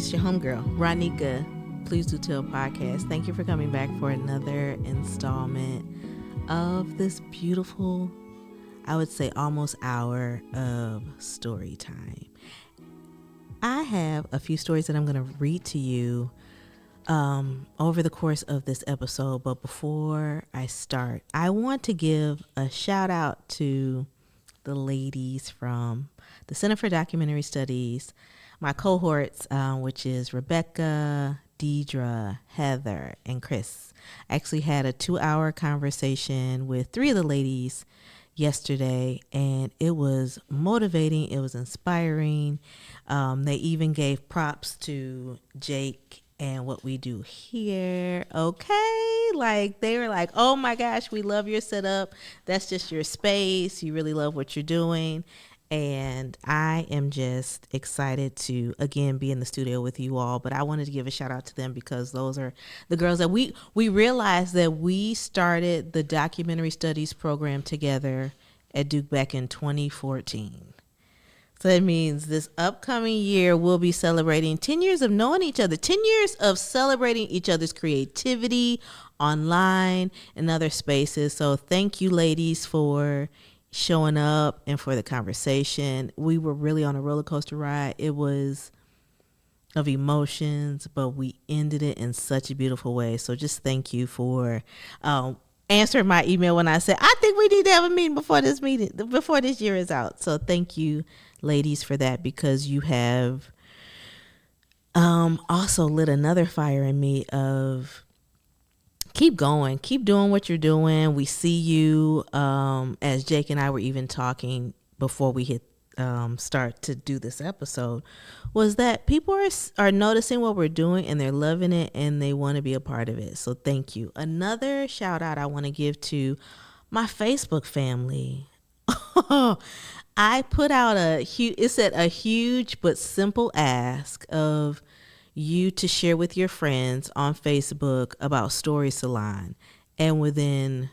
It's your homegirl, Ronnika. Please Do Tell podcast. Thank you for coming back for another installment of this beautiful, I would say almost hour of story time. I have a few stories that I'm going to read to you over the course of this episode. But before I start, I want to give a shout out to the ladies from the Center for Documentary Studies, my cohorts, which is Rebecca, Deidre, Heather, and Chris. I actually had a 2-hour conversation with 3 of the ladies yesterday, and it was motivating. It was inspiring. They even gave props to Jake and what we do here. Okay, like they were like, oh my gosh, we love your setup. That's just your space. You really love what you're doing. And I am just excited to, again, be in the studio with you all. But I wanted to give a shout out to them because those are the girls that we realized that we started the documentary studies program together at Duke back in 2014. So that means this upcoming year we'll be celebrating 10 years of knowing each other, 10 years of celebrating each other's creativity online and other spaces. So thank you, ladies, for showing up and for the conversation. We were really on a roller coaster ride. It was of emotions, but we ended it in such a beautiful way. So just thank you for answering my email when I said, I think we need to have a meeting before this year is out. So thank you, ladies, for that, because you have also lit another fire in me of keep going, keep doing what you're doing. We see you, as Jake and I were even talking before we hit start to do this episode, was that people are noticing what we're doing and they're loving it and they want to be a part of it. So thank you. Another shout out I want to give to my Facebook family. I put out a huge but simple ask of you to share with your friends on Facebook about Story Salon. And within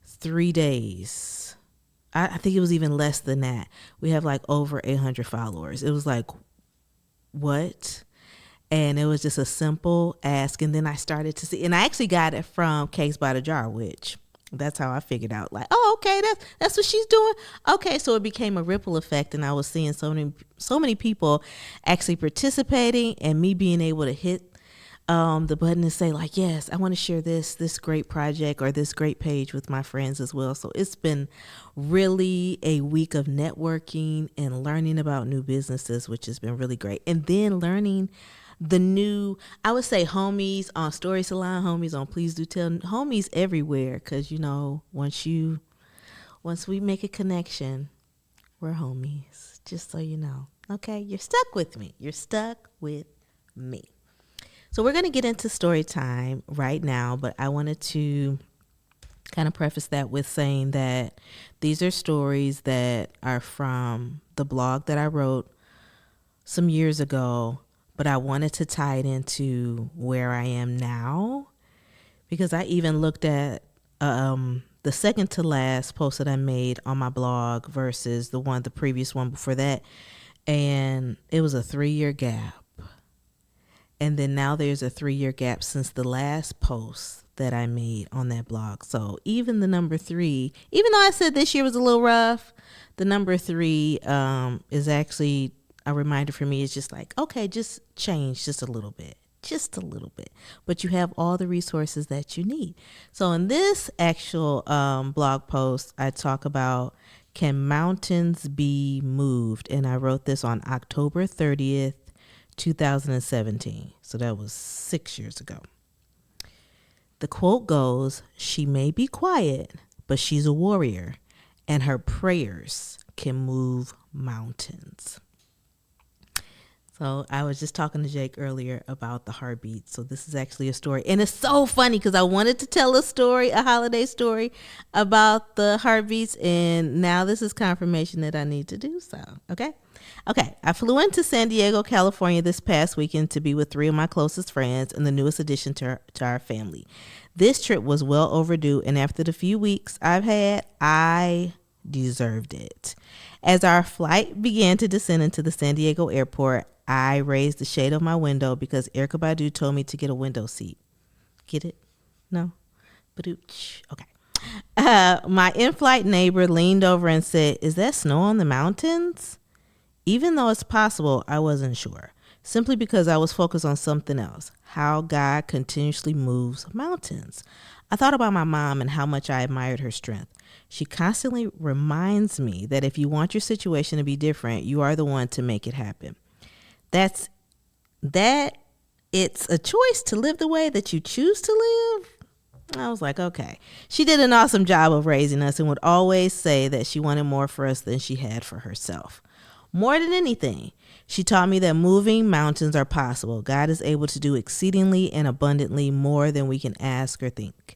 3 days, I think it was even less than that, we have like over 800 followers. It was like, what? And it was just a simple ask. And then I started to see, and I actually got it from Cakes by the Jar, which that's how I figured out, like, oh, okay, that's what she's doing. Okay, so it became a ripple effect, and I was seeing so many people actually participating, and me being able to hit the button and say, like, yes, I want to share this great project or this great page with my friends as well. So it's been really a week of networking and learning about new businesses, which has been really great. And then learning the new, I would say, homies on Story Salon, homies on Please Do Tell, homies everywhere. Because, you know, once we make a connection, we're homies, just so you know. Okay, you're stuck with me. So we're going to get into story time right now, but I wanted to kind of preface that with saying that these are stories that are from the blog that I wrote some years ago, but I wanted to tie it into where I am now, because I even looked at the second to last post that I made on my blog versus the previous one before that, and it was a 3-year gap. And then now there's a 3-year gap since the last post that I made on that blog. So even the number 3, even though I said this year was a little rough, the number 3 is actually a reminder for me. It's just like, okay, just change just a little bit. But you have all the resources that you need. So in this actual blog post, I talk about, can mountains be moved? And I wrote this on October 30th, 2017. So that was 6 years ago. The quote goes, she may be quiet, but she's a warrior, and her prayers can move mountains. So I was just talking to Jake earlier about the heartbeat. So this is actually a story. And it's so funny because I wanted to tell a holiday story about the heartbeats. And now this is confirmation that I need to do so. Okay. I flew into San Diego, California this past weekend to be with 3 of my closest friends and the newest addition to our family. This trip was well overdue. And after the few weeks I've had, I deserved it. As our flight began to descend into the San Diego airport, I raised the shade of my window because Erykah Badu told me to get a window seat. Get it? No? Badooch. Okay. My in-flight neighbor leaned over and said, "Is that snow on the mountains?" Even though it's possible, I wasn't sure. Simply because I was focused on something else, how God continuously moves mountains. I thought about my mom and how much I admired her strength. She constantly reminds me that if you want your situation to be different, you are the one to make it happen. That it's a choice to live the way that you choose to live. I was like, okay. She did an awesome job of raising us and would always say that she wanted more for us than she had for herself. More than anything, she taught me that moving mountains are possible. God is able to do exceedingly and abundantly more than we can ask or think.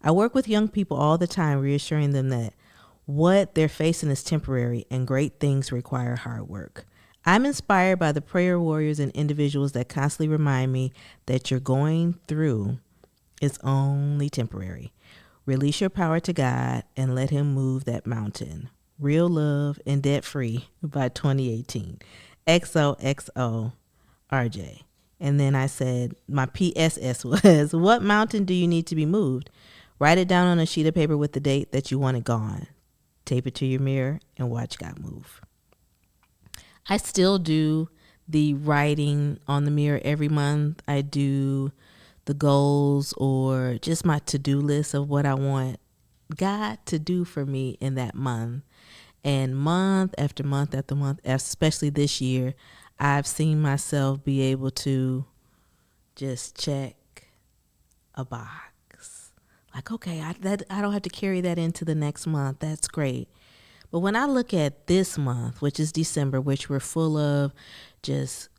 I work with young people all the time, reassuring them that what they're facing is temporary and great things require hard work. I'm inspired by the prayer warriors and individuals that constantly remind me that you're going through is only temporary. Release your power to God and let him move that mountain. Real Love and Debt Free by 2018. XOXO RJ. And then I said, my PSS was, what mountain do you need to be moved? Write it down on a sheet of paper with the date that you want it gone. Tape it to your mirror and watch God move. I still do the writing on the mirror every month. I do the goals or just my to-do list of what I want God to do for me in that month. And month after month after month, especially this year, I've seen myself be able to just check a box. Like, okay, I don't have to carry that into the next month. That's great. But when I look at this month, which is December, which we're full of just,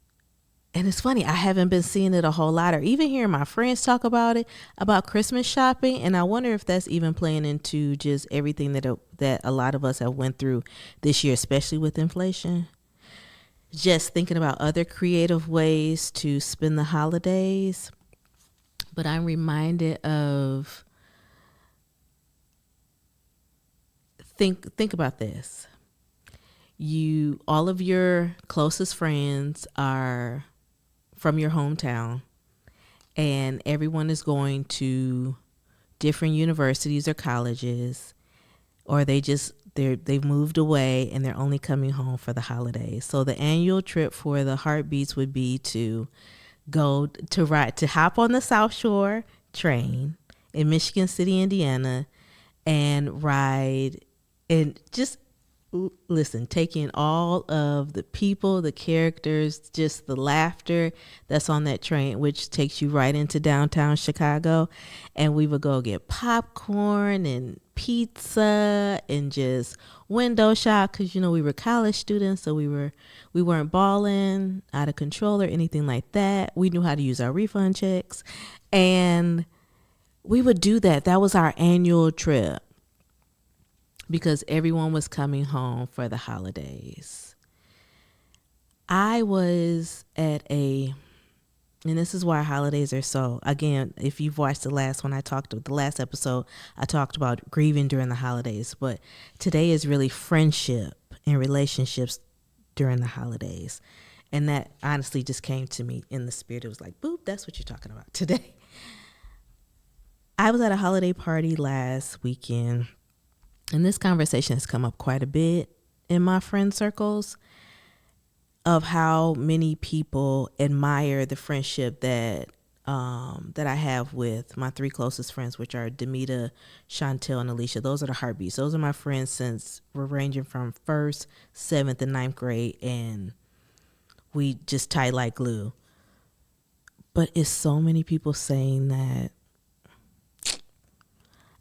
and it's funny, I haven't been seeing it a whole lot or even hearing my friends talk about it, about Christmas shopping. And I wonder if that's even playing into just everything that a lot of us have went through this year, especially with inflation. Just thinking about other creative ways to spend the holidays. But I'm reminded of, think about this. All of your closest friends are from your hometown, and everyone is going to different universities or colleges, or they've moved away and they're only coming home for the holidays. So the annual trip for the Heartbeats would be to hop on the South Shore train in Michigan City, Indiana, and ride and just listen, taking all of the people, the characters, just the laughter that's on that train, which takes you right into downtown Chicago. And we would go get popcorn and pizza and just window shop because, we were college students, so we weren't balling out of control or anything like that. We knew how to use our refund checks, and we would do that. That was our annual trip, because everyone was coming home for the holidays. I was and this is why holidays are so, again, if you've watched the last episode, I talked about grieving during the holidays, but today is really friendship and relationships during the holidays. And that honestly just came to me in the spirit. It was like, boop, that's what you're talking about today. I was at a holiday party last weekend, and this conversation has come up quite a bit in my friend circles of how many people admire the friendship that I have with my three closest friends, which are Demita, Chantel, and Alicia. Those are the Heartbeats. Those are my friends since we're ranging from 1st, 7th, and 9th grade, and we just tight like glue. But it's so many people saying that,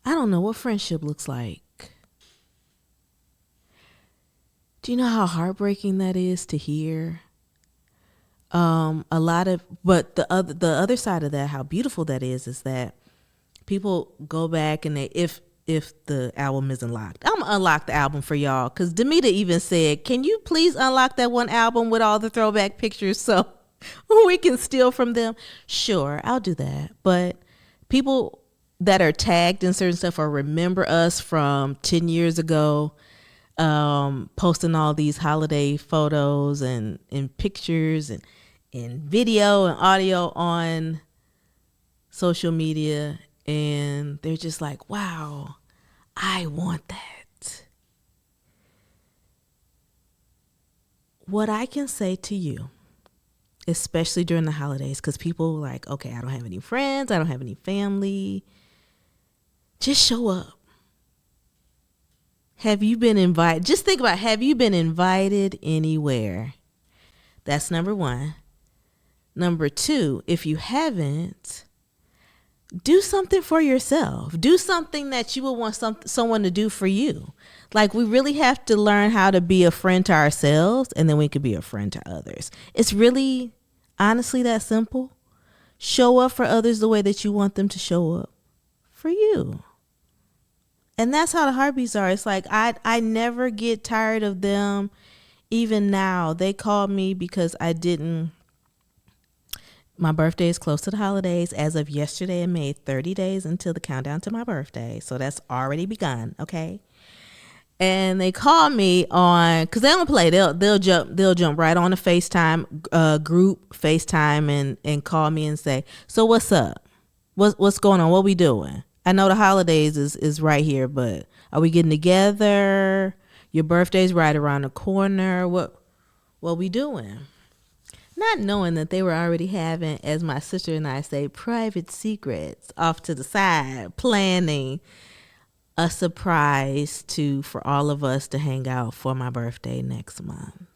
I don't know what friendship looks like. Do you know how heartbreaking that is to hear? But the other side of that, how beautiful that is that people go back and if the album isn't locked, I'm gonna unlock the album for y'all, because Demita even said, can you please unlock that one album with all the throwback pictures so we can steal from them? Sure, I'll do that. But people that are tagged in certain stuff or remember us from 10 years ago, posting all these holiday photos and pictures and video and audio on social media, and they're just like, wow, I want that. What I can say to you, especially during the holidays, because people are like, okay, I don't have any friends, I don't have any family. Just show up. Have you been invited? Just think about, have you been invited anywhere? That's number one. Number two, if you haven't, do something for yourself. Do something that you would want someone to do for you. Like, we really have to learn how to be a friend to ourselves, and then we could be a friend to others. It's really, honestly, that simple. Show up for others the way that you want them to show up for you. And that's how the heartbeats are. It's like, I never get tired of them. Even now, they called me because my birthday is close to the holidays. As of yesterday, I made 30 days until the countdown to my birthday. So that's already begun, okay? And they called me on, because they don't play. They'll jump right on the FaceTime group, FaceTime, and call me and say, so what's up? What's going on? What we doing? I know the holidays is right here, but are we getting together? Your birthday's right around the corner. What we doing? Not knowing that they were already having, as my sister and I say, private secrets off to the side, planning a surprise for all of us to hang out for my birthday next month.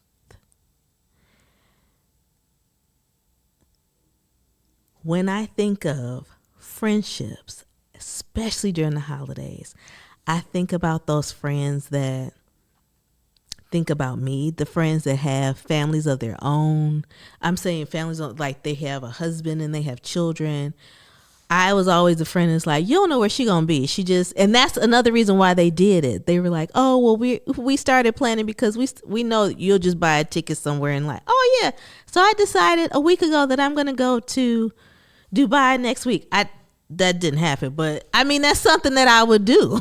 When I think of friendships, especially during the holidays, I think about those friends that think about me, the friends that have families of their own. I'm saying families like they have a husband and they have children. I was always a friend that's like, you don't know where she gonna be. And that's another reason why they did it. They were like, oh, well, we started planning because we know you'll just buy a ticket somewhere and like, oh yeah. So I decided a week ago that I'm gonna go to Dubai next week. That didn't happen, but I mean, that's something that I would do.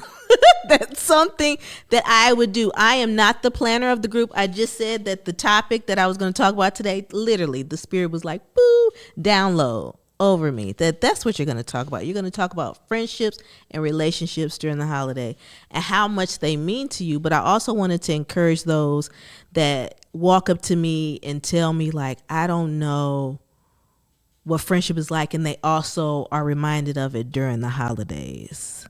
That's something that I would do. I am not the planner of the group. I just said that the topic that I was going to talk about today, literally the spirit was like, boo, download over me. That's what you're going to talk about. You're going to talk about friendships and relationships during the holiday and how much they mean to you. But I also wanted to encourage those that walk up to me and tell me like, I don't know what friendship is like, and they also are reminded of it during the holidays.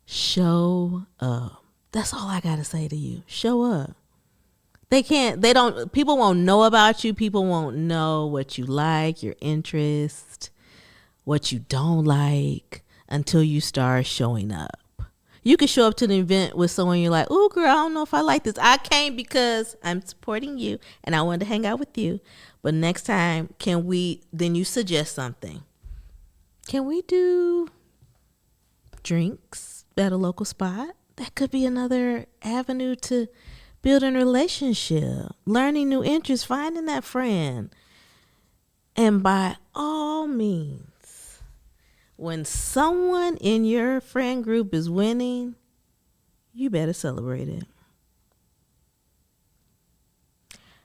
Show up. That's all I gotta say to you. Show up. People won't know about you. People won't know what you like, your interest, what you don't like until you start showing up. You can show up to the event with someone you're like, oh, girl, I don't know if I like this. I came because I'm supporting you and I wanted to hang out with you. But next time, then you suggest something. Can we do drinks at a local spot? That could be another avenue to building a relationship, learning new interests, finding that friend. And by all means, when someone in your friend group is winning, you better celebrate it.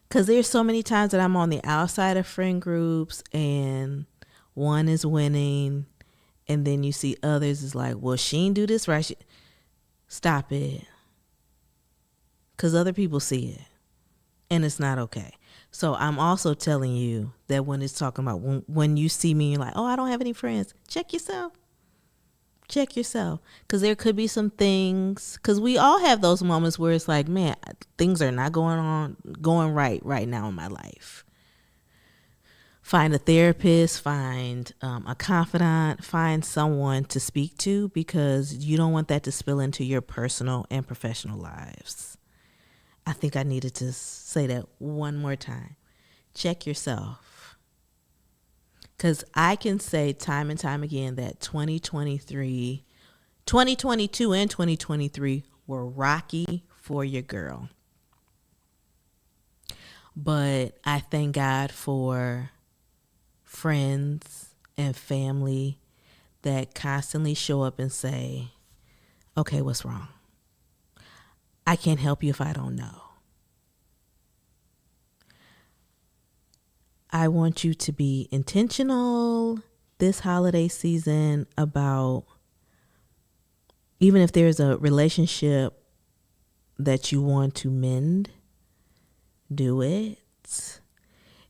Because there's so many times that I'm on the outside of friend groups and one is winning, and then you see others is like, well, she ain't do this right. Stop it. Because other people see it, and it's not okay. So I'm also telling you that when it's talking about when you see me, you're like, oh, I don't have any friends. Check yourself. Because there could be some things, because we all have those moments where it's like, man, things are not going right now in my life. Find a therapist, find a confidant, find someone to speak to, because you don't want that to spill into your personal and professional lives. I think I needed to say that one more time. Check yourself. Because I can say time and time again that 2022 and 2023 were rocky for your girl. But I thank God for friends and family that constantly show up and say, Okay, what's wrong? I can't help you if I don't know. I want you to be intentional this holiday season about, even if there's a relationship that you want to mend, do it.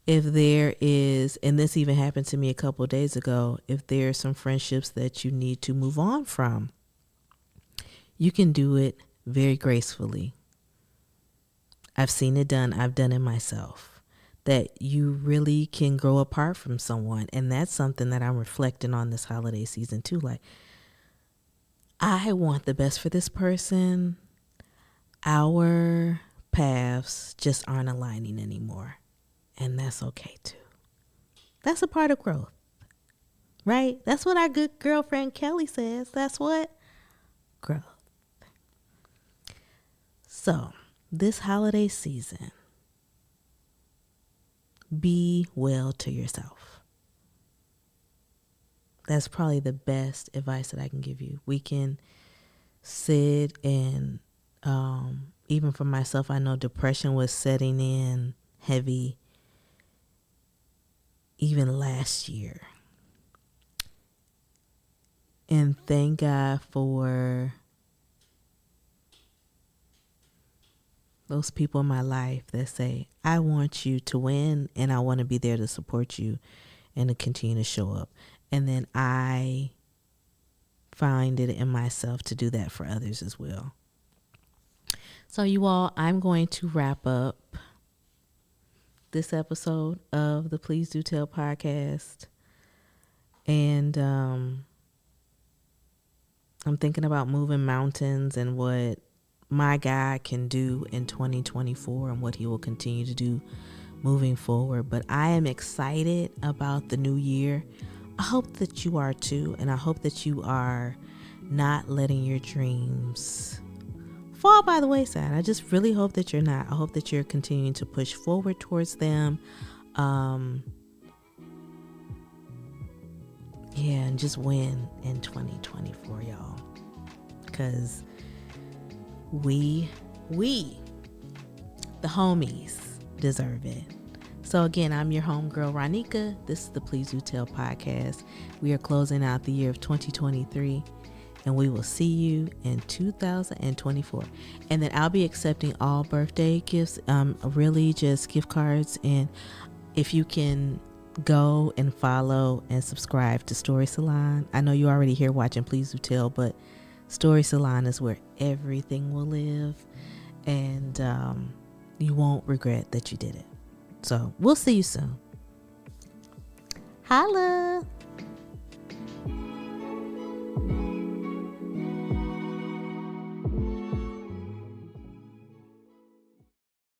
If there is, and this even happened to me a couple of days ago, if there are some friendships that you need to move on from, you can do it very gracefully. I've seen it done. I've done it myself. That you really can grow apart from someone. And that's something that I'm reflecting on this holiday season too. Like, I want the best for this person. Our paths just aren't aligning anymore. And that's okay too. That's a part of growth, right? That's what our good girlfriend Kelly says. That's what? Growth. So, this holiday season, be well to yourself. That's probably the best advice that I can give you. We can sit and, even for myself, I know depression was setting in heavy even last year. And thank God for those people in my life that say, I want you to win and I want to be there to support you and to continue to show up. And then I find it in myself to do that for others as well. So you all, I'm going to wrap up this episode of the Please Do Tell podcast. And I'm thinking about moving mountains and what my God can do in 2024 and what he will continue to do moving forward. But I am excited about the new year. I hope that you are too. And I hope that you are not letting your dreams fall by the wayside. I just really hope that you're not. I hope that you're continuing to push forward towards them. And just win in 2024, y'all. Because we, the homies, deserve it. So again, I'm your homegirl, Ronnika. This is the Please Do Tell podcast. We are closing out the year of 2023. And we will see you in 2024. And then I'll be accepting all birthday gifts, really just gift cards. And if you can go and follow and subscribe to Story Salon. I know you're already here watching Please Do Tell, but Story Salon is where everything will live. And you won't regret that you did it. So we'll see you soon. Holla!